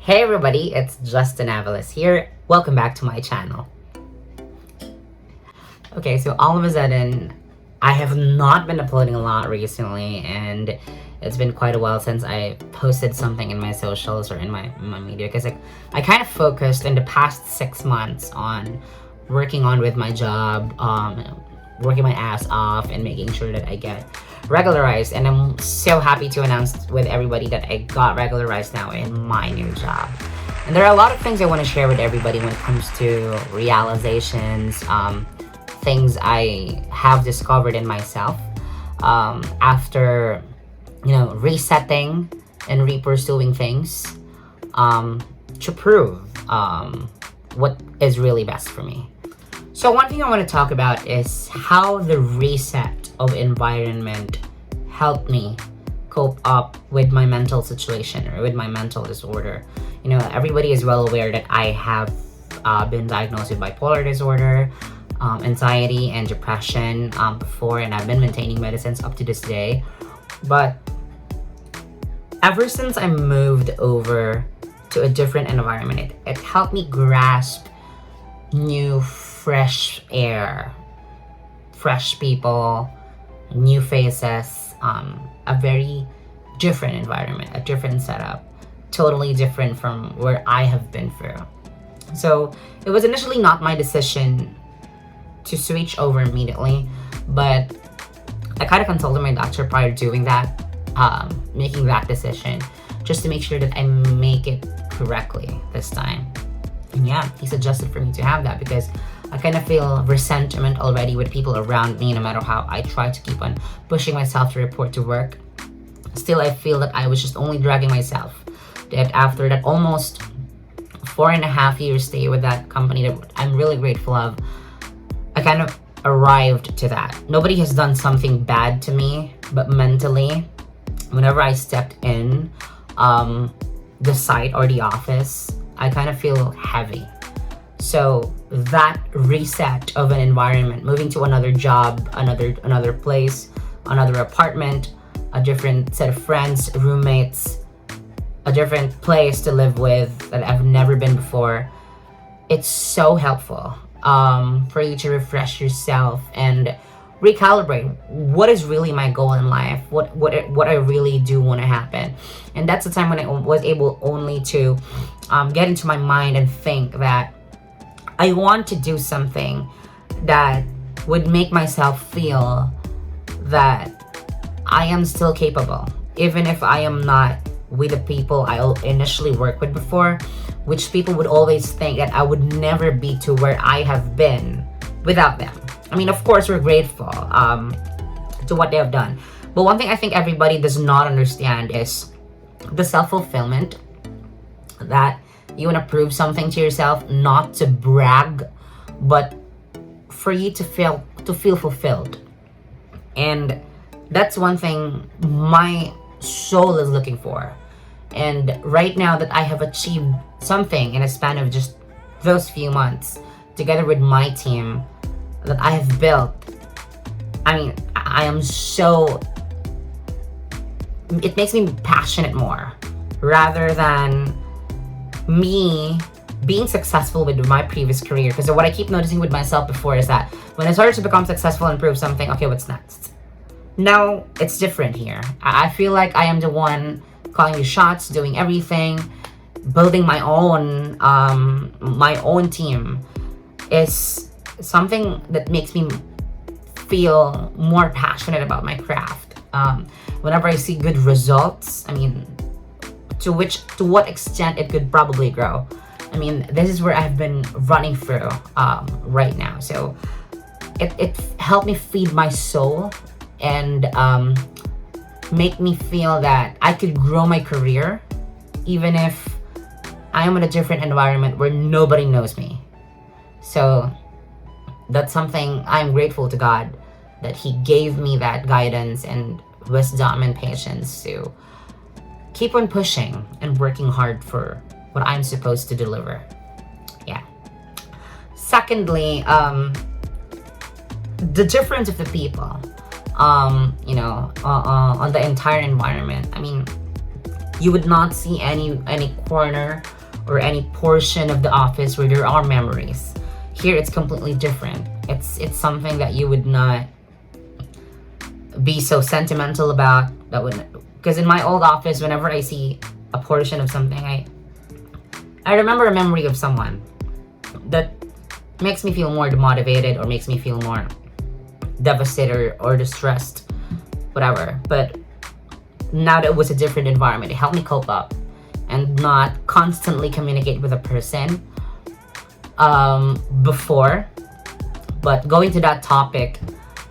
Hey everybody, it's Justin Avalis here. Welcome back to my channel. Okay, so all of a sudden, I have not been uploading a lot recently, and it's been quite a while since I posted something in my socials or in my media, because I kind of focused in the past 6 months on working on with my job, working my ass off and making sure that I get regularized. And I'm so happy to announce with everybody that I got regularized now in my new job. And there are a lot of things I want to share with everybody when it comes to realizations, things I have discovered in myself after resetting and repursuing things to prove what is really best for me. So one thing I want to talk about is how the reset of environment helped me cope up with my mental situation or with my mental disorder. Everybody is well aware that I have been diagnosed with bipolar disorder, anxiety and depression before, and I've been maintaining medicines up to this day. But ever since I moved over to a different environment, it helped me grasp new fresh air, fresh people, new faces, a very different environment, a different setup, totally different from where I have been through. So it was initially not my decision to switch over immediately, but I kind of consulted my doctor prior to doing that, making that decision, just to make sure that I make it correctly this time. And yeah, he suggested for me to have that because I kind of feel resentment already with people around me. No matter how I try to keep on pushing myself to report to work, still I feel that I was just only dragging myself. That after that almost 4.5 years stay with that company that I'm really grateful of, I kind of arrived to that. Nobody has done something bad to me, but mentally, whenever I stepped in the site or the office, I kind of feel heavy. So that reset of an environment, moving to another job, another place, another apartment, a different set of friends, roommates, a different place to live with that I've never been before, it's so helpful for you to refresh yourself and recalibrate what is really my goal in life, what I really do want to happen. And that's the time when I was able only to get into my mind and think that I want to do something that would make myself feel that I am still capable, even if I am not with the people I initially worked with before, which people would always think that I would never be to where I have been without them. I mean, of course, we're grateful to what they have done. But one thing I think everybody does not understand is the self-fulfillment, that you want to prove something to yourself, not to brag, but for you to feel fulfilled. And that's one thing my soul is looking for. And right now that I have achieved something in a span of just those few months, together with my team that I have built, I mean, I am so, it makes me passionate more, rather than me being successful with my previous career. Because what I keep noticing with myself before is that when I started to become successful and prove something, okay, what's next? Now it's different here. I feel like I am the one calling the shots, doing everything, building my own team is something that makes me feel more passionate about my craft. Whenever I see good results, I mean, to what extent it could probably grow. I mean, this is where I've been running through right now. So it helped me feed my soul and make me feel that I could grow my career even if I am in a different environment where nobody knows me. So that's something I'm grateful to God that He gave me that guidance and wisdom and patience to keep on pushing and working hard for what I'm supposed to deliver. Yeah. Secondly, the difference of the people, on the entire environment. I mean, you would not see any corner or any portion of the office where there are memories. Here it's completely different. It's something that you would not be so sentimental about. That would, because in my old office, whenever I see a portion of something, I remember a memory of someone that makes me feel more demotivated or makes me feel more devastated or distressed, whatever. But now that it was a different environment, it helped me cope up and not constantly communicate with a person before. But going to that topic,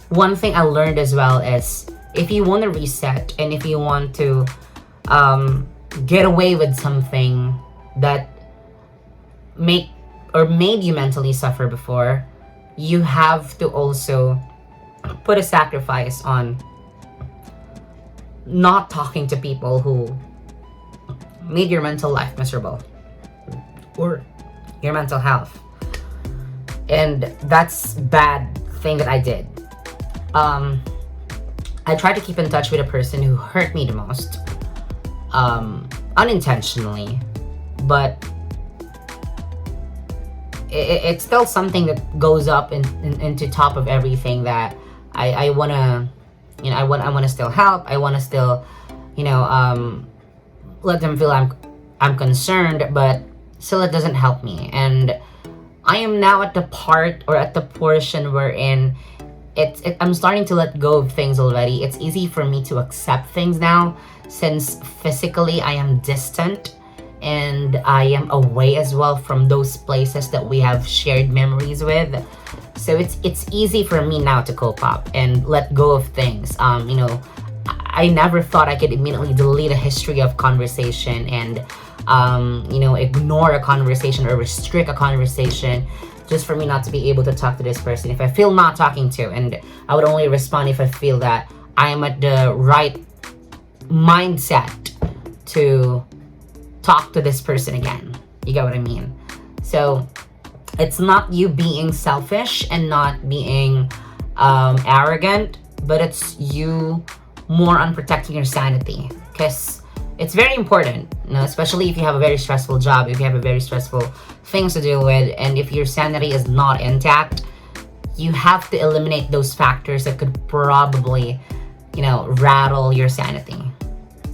one thing I learned as well is if you want to reset and if you want to get away with something that made you mentally suffer before, you have to also put a sacrifice on not talking to people who made your mental life miserable or your mental health. And that's bad thing that I did. I tried to keep in touch with a person who hurt me the most, unintentionally, but it's still something that goes up into top of everything that I wanna, I wanna still help. I wanna still, let them feel I'm concerned, but still it doesn't help me. And I am now at the part or at the portion wherein I'm starting to let go of things already. It's easy for me to accept things now since physically I am distant and I am away as well from those places that we have shared memories with. So it's easy for me now to cope up and let go of things. I never thought I could immediately delete a history of conversation and ignore a conversation or restrict a conversation just for me not to be able to talk to this person if I feel not talking to. And I would only respond if I feel that I am at the right mindset to talk to this person again. You get what I mean? So it's not you being selfish and not being arrogant, but it's you more on protecting your sanity, because it's very important, especially if you have a very stressful job, if you have a very stressful things to deal with, and if your sanity is not intact, you have to eliminate those factors that could probably, rattle your sanity.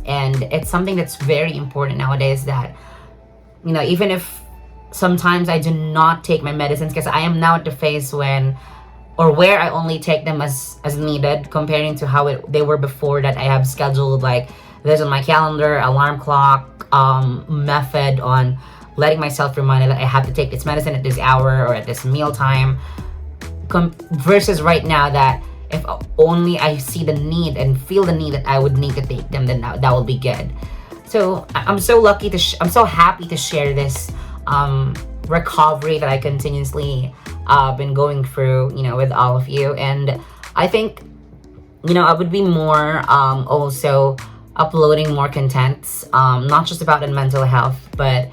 And it's something that's very important nowadays that, even if sometimes I do not take my medicines, because I am now at the phase where I only take them as needed, comparing to how they were before, that I have scheduled like this on my calendar, alarm clock, method on letting myself reminded that I have to take this medicine at this hour or at this meal time, versus right now that if only I see the need and feel the need that I would need to take them, then that will be good. So I'm so lucky I'm so happy to share this recovery that I continuously been going through, with all of you. And I think, I would be more also uploading more contents, not just about mental health, but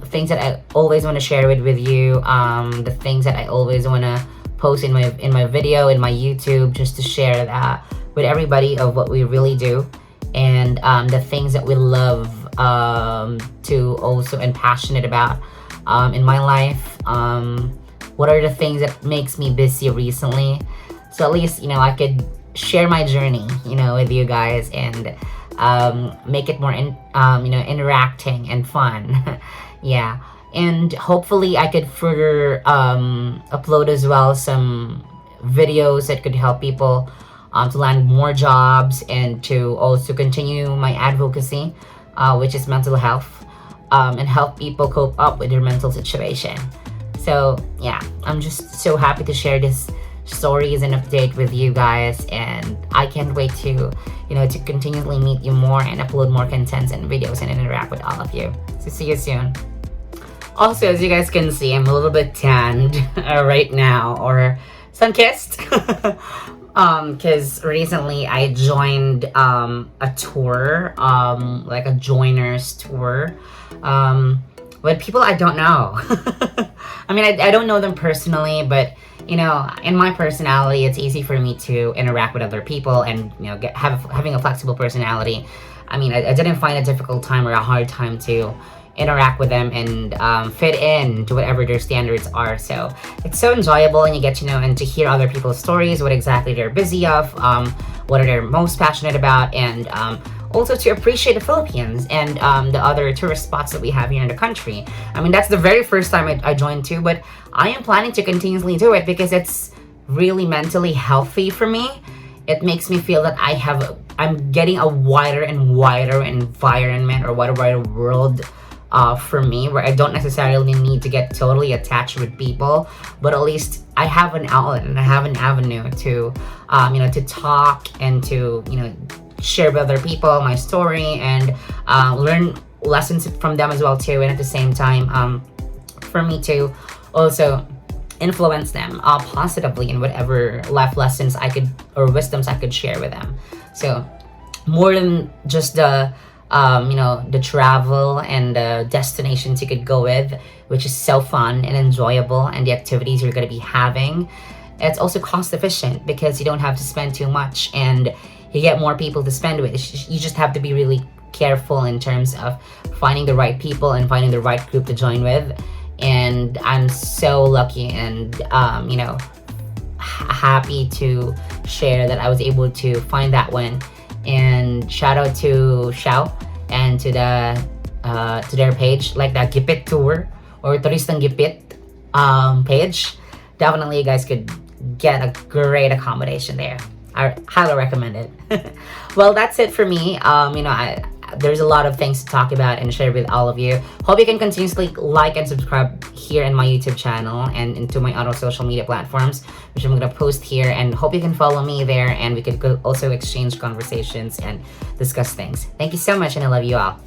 things that I always want to share with you, the things that I always want to post in my video, in my YouTube, just to share that with everybody of what we really do, and the things that we love to also and passionate about in my life. What are the things that makes me busy recently? So at least, I could share my journey, with you guys, and make it more interacting and fun. Yeah. And hopefully I could further upload as well some videos that could help people to land more jobs and to also continue my advocacy, which is mental health, and help people cope up with their mental situation. So yeah, I'm just so happy to share this stories and update with you guys, and I can't wait to to continually meet you more and upload more contents and videos and interact with all of you. So see you soon. Also, as you guys can see, I'm a little bit tanned right now, or sun-kissed, because recently I joined a tour, like a joiners tour, with people I don't know. I mean, I don't know them personally, but in my personality, it's easy for me to interact with other people and having a flexible personality. I mean, I didn't find a difficult time or a hard time to interact with them and fit in to whatever their standards are. So it's so enjoyable, and you get to know and to hear other people's stories, what exactly they're busy of, what are they most passionate about, and also to appreciate the Philippines and the other tourist spots that we have here in the country. I mean, that's the very first time I joined too, but I am planning to continuously do it because it's really mentally healthy for me. It makes me feel that I'm getting a wider and wider environment, or wider world for me, where I don't necessarily need to get totally attached with people, but at least I have an outlet and I have an avenue to to talk and to share with other people my story, and learn lessons from them as well too, and at the same time for me to also influence them positively in whatever life lessons I could, or wisdoms I could share with them. So more than just the the travel and the destinations you could go with, which is so fun and enjoyable, and the activities you're going to be having, it's also cost efficient because you don't have to spend too much and you get more people to spend with. You just have to be really careful in terms of finding the right people and finding the right group to join with. And I'm so lucky and happy to share that I was able to find that one. And shout out to Xiao and to their page, like the Gipit tour or Turistang Gipit page. Definitely you guys could get a great accommodation there. I highly recommend it. Well, that's it for me. There's a lot of things to talk about and share with all of you. Hope you can continuously like and subscribe here in my YouTube channel and into my other social media platforms, which I'm gonna post here. And hope you can follow me there, and we could also exchange conversations and discuss things. Thank you so much, and I love you all.